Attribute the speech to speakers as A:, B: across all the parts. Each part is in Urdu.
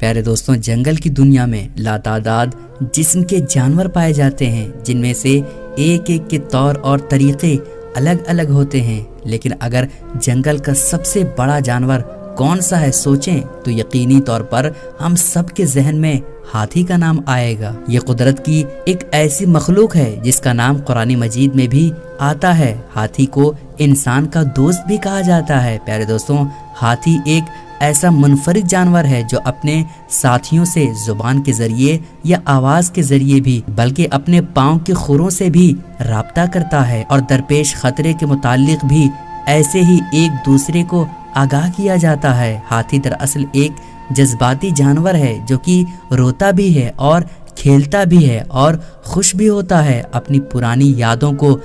A: پیارے دوستوں، جنگل کی دنیا میں لاتعداد جسم کے جانور پائے جاتے ہیں، جن میں سے ایک ایک کے طور اور طریقے الگ الگ ہوتے ہیں، لیکن اگر جنگل کا سب سے بڑا جانور کون سا ہے سوچیں تو یقینی طور پر ہم سب کے ذہن میں ہاتھی کا نام آئے گا۔ یہ قدرت کی ایک ایسی مخلوق ہے جس کا نام قرآن مجید میں بھی آتا ہے۔ ہاتھی کو انسان کا دوست بھی کہا جاتا ہے۔ پیارے دوستوں، ہاتھی ایک ایسا منفرد جانور ہے جو اپنے ساتھیوں سے زبان کے ذریعے یا آواز کے ذریعے بھی بلکہ اپنے پاؤں کے کھروں سے بھی رابطہ کرتا ہے، اور درپیش خطرے کے متعلق بھی ایسے ہی ایک دوسرے کو آگاہ کیا جاتا ہے۔ ہاتھی دراصل ایک جذباتی جانور ہے جو کہ روتا بھی ہے اور کھیلتا بھی ہے اور خوش بھی ہوتا ہے، اپنی پرانی یادوں کو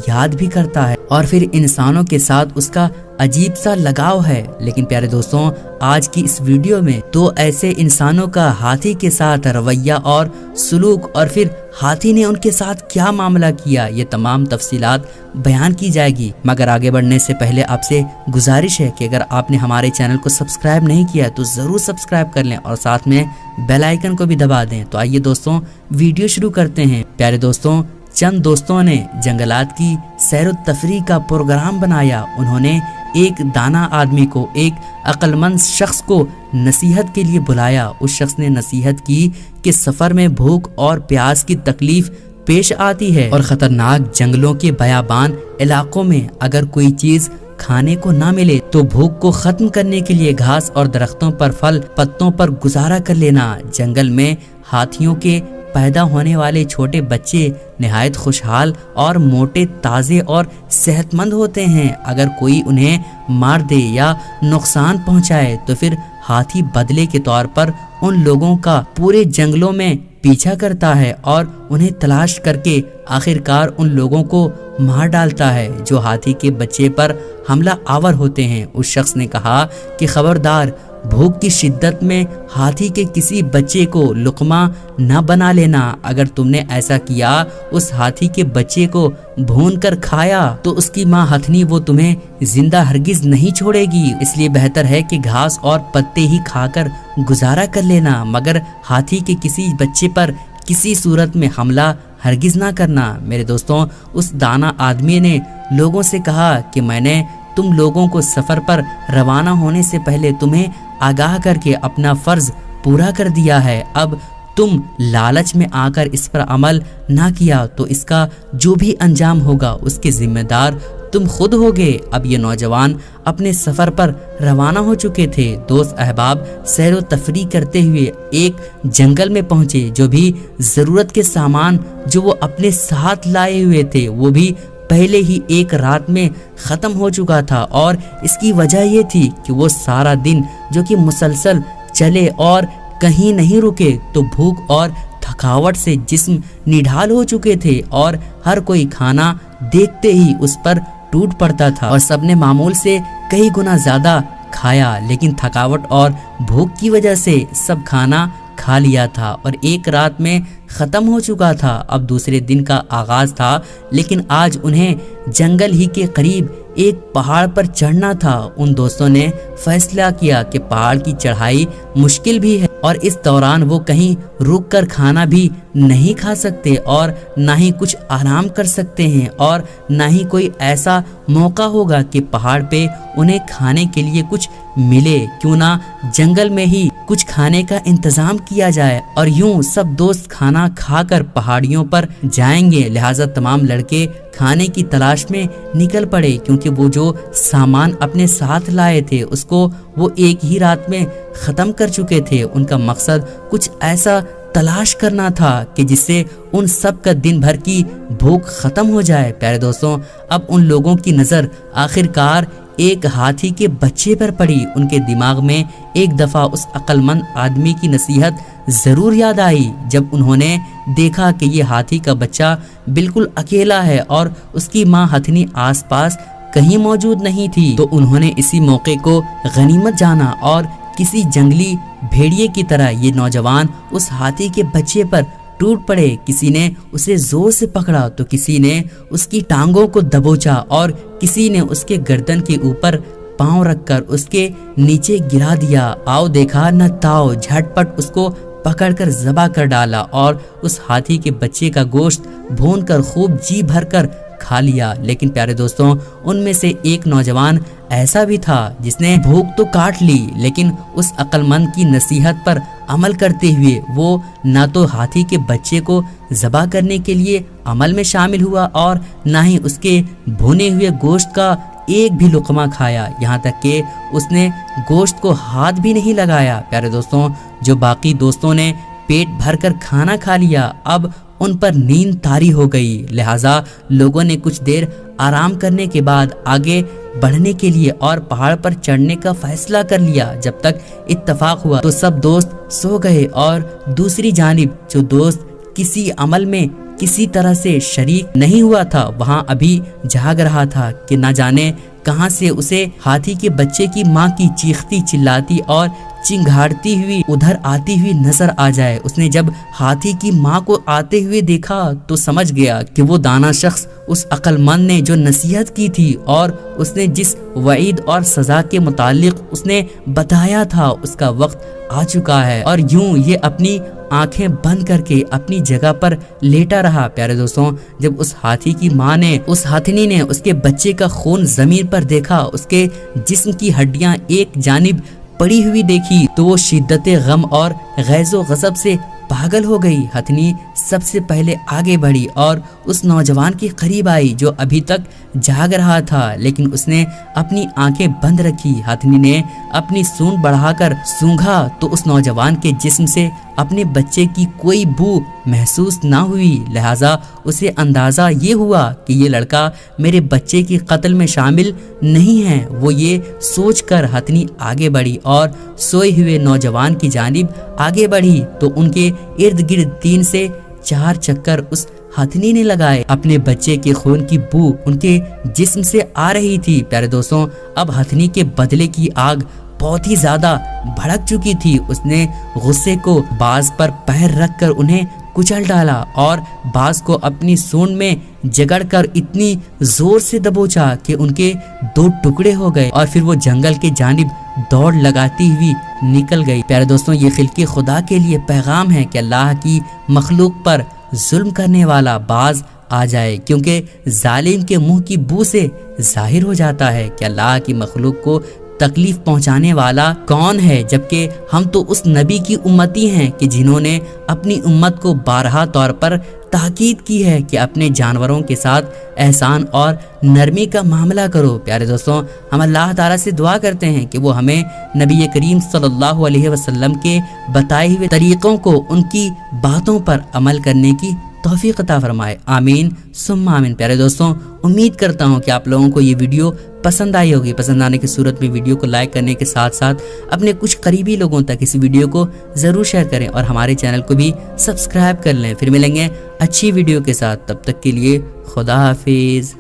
A: یاد بھی کرتا ہے، اور پھر انسانوں کے ساتھ اس کا عجیب سا لگاؤ ہے۔ لیکن پیارے دوستوں، آج کی اس ویڈیو میں دو ایسے انسانوں کا ہاتھی کے ساتھ رویہ اور سلوک، اور پھر ہاتھی نے ان کے ساتھ کیا معاملہ کیا، یہ تمام تفصیلات بیان کی جائے گی۔ مگر آگے بڑھنے سے پہلے آپ سے گزارش ہے کہ اگر آپ نے ہمارے چینل کو سبسکرائب نہیں کیا تو ضرور سبسکرائب کر لیں اور ساتھ میں بیل آئیکن کو بھی دبا دیں۔ تو آئیے دوستوں، ویڈیو شروع کرتے ہیں۔ پیارے دوستوں، چند دوستوں نے جنگلات کی سیر و تفریح کا پروگرام بنایا۔ انہوں نے ایک دانا آدمی کو، ایک عقل مند شخص کو نصیحت کے لیے بلایا۔ اس شخص نے نصیحت کی کہ سفر میں بھوک اور پیاس کی تکلیف پیش آتی ہے، اور خطرناک جنگلوں کے بیابان علاقوں میں اگر کوئی چیز کھانے کو نہ ملے تو بھوک کو ختم کرنے کے لیے گھاس اور درختوں پر پھل پتوں پر گزارا کر لینا۔ جنگل میں ہاتھیوں کے پیدا ہونے والے چھوٹے بچے نہایت خوشحال اور موٹے، تازے اور صحت مند ہوتے ہیں۔ اگر کوئی انہیں مار دے یا نقصان پہنچائے تو پھر ہاتھی بدلے کے طور پر ان لوگوں کا پورے جنگلوں میں پیچھا کرتا ہے اور انہیں تلاش کر کے آخرکار ان لوگوں کو مار ڈالتا ہے جو ہاتھی کے بچے پر حملہ آور ہوتے ہیں۔ اس شخص نے کہا کہ خبردار، بھوک کی شدت میں ہاتھی کے کسی بچے کو لقمہ نہ بنا لینا۔ اگر تم نے ایسا کیا، اس ہاتھی کے بچے کو بھون کر کھایا تو اس کی ماں ہتھنی وہ تمہیں زندہ ہرگز نہیں چھوڑے گی، اس لیے بہتر ہے کہ گھاس اور پتے ہی کھا کر گزارا کر لینا، مگر ہاتھی کے کسی بچے پر کسی صورت میں حملہ ہرگز نہ کرنا۔ میرے دوستوں، اس دانا آدمی نے لوگوں سے کہا کہ میں نے تم لوگوں کو سفر پر روانہ ہونے سے پہلے تمہیں آگاہ کر کے اپنا فرض پورا کر دیا ہے۔ اب تم لالچ میں آ کر اس پر عمل نہ کیا تو اس کا جو بھی انجام ہوگا اس کے ذمہ دار تم خود ہوگے۔ اب یہ نوجوان اپنے سفر پر روانہ ہو چکے تھے۔ دوست احباب سیر و تفریح کرتے ہوئے ایک جنگل میں پہنچے۔ جو بھی ضرورت کے سامان جو وہ اپنے ساتھ لائے ہوئے تھے وہ بھی پہلے ہی ایک رات میں ختم ہو چکا تھا، اور اس کی وجہ یہ تھی کہ وہ سارا دن جو کہ مسلسل چلے اور کہیں نہیں رکے تو بھوک اور تھکاوٹ سے جسم نڈھال ہو چکے تھے، اور ہر کوئی کھانا دیکھتے ہی اس پر ٹوٹ پڑتا تھا، اور سب نے معمول سے کئی گنا زیادہ کھایا، لیکن تھکاوٹ اور بھوک کی وجہ سے سب کھانا کھا لیا تھا اور ایک رات میں ختم ہو چکا تھا۔ اب دوسرے دن کا آغاز تھا، لیکن آج انہیں جنگل ہی کے قریب ایک پہاڑ پر چڑھنا تھا۔ ان دوستوں نے فیصلہ کیا کہ پہاڑ کی چڑھائی مشکل بھی ہے اور اس دوران وہ کہیں رک کر کھانا بھی نہیں کھا سکتے اور نہ ہی کچھ آرام کر سکتے ہیں، اور نہ ہی کوئی ایسا موقع ہوگا کہ پہاڑ پہ انہیں کھانے کے لیے کچھ ملے۔ کیوں نہ جنگل میں ہی کچھ کھانے کا انتظام کیا جائے، اور یوں سب دوست کھانا کھا کر پہاڑیوں پر جائیں گے۔ لہٰذا تمام لڑکے کھانے کی تلاش میں نکل پڑے، کیونکہ وہ جو سامان اپنے ساتھ لائے تھے اس کو وہ ایک ہی رات میں ختم کر چکے تھے۔ ان کا مقصد کچھ ایسا تلاش کرنا تھا کہ جس سے ان سب کا دن بھر کی بھوک ختم ہو جائے۔ پیارے دوستوں، اب ان لوگوں کی نظر آخرکار ایک ہاتھی کے بچے پر پڑی۔ ان کے دماغ میں ایک دفعہ اس عقل مند آدمی کی نصیحت ضرور یاد آئی جب انہوں نے دیکھا کہ یہ ہاتھی کا بچہ بالکل اکیلا ہے اور اس کی ماں ہتھنی آس پاس کہیں موجود نہیں تھی، تو انہوں نے اسی موقع کو غنیمت جانا اور کسی جنگلی بھیڑیے کی طرح یہ نوجوان اس ہاتھی کے بچے پر ٹوٹ پڑے۔ کسی نے اسے زور سے پکڑا تو کسی نے اس کی ٹانگوں کو دبوچا اور کسی نے اس کے گردن کے اوپر پاؤں رکھ کر اس کے نیچے گرا دیا۔ آؤ دیکھا نہ تاؤ، جھٹپٹ اس کو پکڑ کر ذبح کر ڈالا اور اس ہاتھی کے بچے کا گوشت بھون کر خوب جی بھر کر کھا لیا۔ لیکن پیارے دوستوں، ان میں سے ایک نوجوان ایسا بھی تھا جس نے بھوک تو کاٹ لی، لیکن اس عقل مند کی نصیحت پر عمل کرتے ہوئے وہ نہ تو ہاتھی کے بچے کو ذبح کرنے کے لیے عمل میں شامل ہوا اور نہ ہی اس کے بھونے ہوئے گوشت کا ایک بھی لقمہ کھایا، یہاں تک کہ اس نے گوشت کو ہاتھ بھی نہیں لگایا۔ پیارے دوستوں، جو باقی دوستوں نے پیٹ بھر کر کھانا کھا لیا، اب ان پر نیند طاری ہو گئی، لہٰذا لوگوں نے کچھ دیر آرام کرنے کے بعد آگے بڑھنے کے لیے اور پہاڑ پر چڑھنے کا فیصلہ کر لیا۔ جب تک اتفاق ہوا تو سب دوست سو گئے اور دوسری جانب جو دوست کسی عمل میں کسی طرح سے شریک نہیں ہوا تھا وہاں ابھی جاگ رہا تھا کہ نہ جانے کہاں سے اسے ہاتھی کے بچے کی ماں کی چیختی چلاتی اور چنگھاڑتی ہوئی ادھر آتی ہوئی نظر آ جائے۔ اس نے جب ہاتھی کی ماں کو آتے ہوئے دیکھا تو سمجھ گیا کہ وہ دانا شخص اس عقل مند نے جو نصیحت کی تھی اور اس نے جس وعید اور سزا کے متعلق اس نے بتایا تھا اس کا وقت آ چکا ہے، اور یوں یہ اپنی آنکھیں بند کر کے اپنی جگہ پر لیٹا رہا۔ پیارے دوستوں، جب اس ہاتھی کی ماں نے، اس ہاتھنی نے اس کے بچے کا خون زمین پر دیکھا، اس کے جسم کی ہڈیاں ایک جانب پڑی ہوئی دیکھی تو وہ شدت غم اور غیظ و غضب سے پاگل ہو گئی۔ ہتھنی سب سے پہلے آگے بڑھی اور اس نوجوان کے قریب آئی جو ابھی تک جاگ رہا تھا، لیکن اس نے اپنی آنکھیں بند رکھی۔ ہتھنی نے اپنی سونڈ بڑھا کر سونگھا تو اس نوجوان کے جسم سے اپنے بچے کی کوئی بو محسوس نہ ہوئی، لہٰذا اسے اندازہ یہ ہوا کہ یہ لڑکا میرے بچے کے قتل میں شامل نہیں ہے۔ وہ یہ سوچ کر ہتھنی آگے بڑھی اور سوئے ہوئے نوجوان کی جانب آگے بڑھی تو ان کے ارد گرد 3 سے 4 چکر اس ہتھنی نے لگائے۔ اپنے بچے کے خون کی بو ان کے جسم سے آ رہی تھی۔ پیارے دوستوں، اب ہتھنی کے بدلے کی آگ بہت ہی زیادہ بھڑک چکی تھی۔ اس نے غصے کو باز پر پیر رکھ کر انہیں کچل ڈالا اور باز کو اپنی سونڈ میں جگڑ کر اتنی زور سے دبوچا کہ ان کے 2 ٹکڑے ہو گئے اور پھر وہ جنگل کے جانب دوڑ لگاتی ہوئی نکل گئی۔ پیارے دوستوں، یہ خلق خدا کے لیے پیغام ہے کہ اللہ کی مخلوق پر ظلم کرنے والا باز آ جائے، کیونکہ ظالم کے منہ کی بو سے ظاہر ہو جاتا ہے کہ اللہ کی مخلوق کو تکلیف پہنچانے والا کون ہے، جبکہ ہم تو اس نبی کی امتی ہیں کہ جنہوں نے اپنی امت کو بارہا طور پر تاکید کی ہے کہ اپنے جانوروں کے ساتھ احسان اور نرمی کا معاملہ کرو۔ پیارے دوستوں، ہم اللہ تعالیٰ سے دعا کرتے ہیں کہ وہ ہمیں نبی کریم صلی اللہ علیہ وسلم کے بتائے ہوئے طریقوں کو، ان کی باتوں پر عمل کرنے کی توفیق عطا فرمائے، آمین ثم آمین۔ پیارے دوستوں، امید کرتا ہوں کہ آپ لوگوں کو یہ ویڈیو پسند آئی ہوگی۔ پسند آنے کی صورت میں ویڈیو کو لائک کرنے کے ساتھ ساتھ اپنے کچھ قریبی لوگوں تک اس ویڈیو کو ضرور شیئر کریں اور ہمارے چینل کو بھی سبسکرائب کر لیں۔ پھر ملیں گے اچھی ویڈیو کے ساتھ، تب تک کے لیے خدا حافظ۔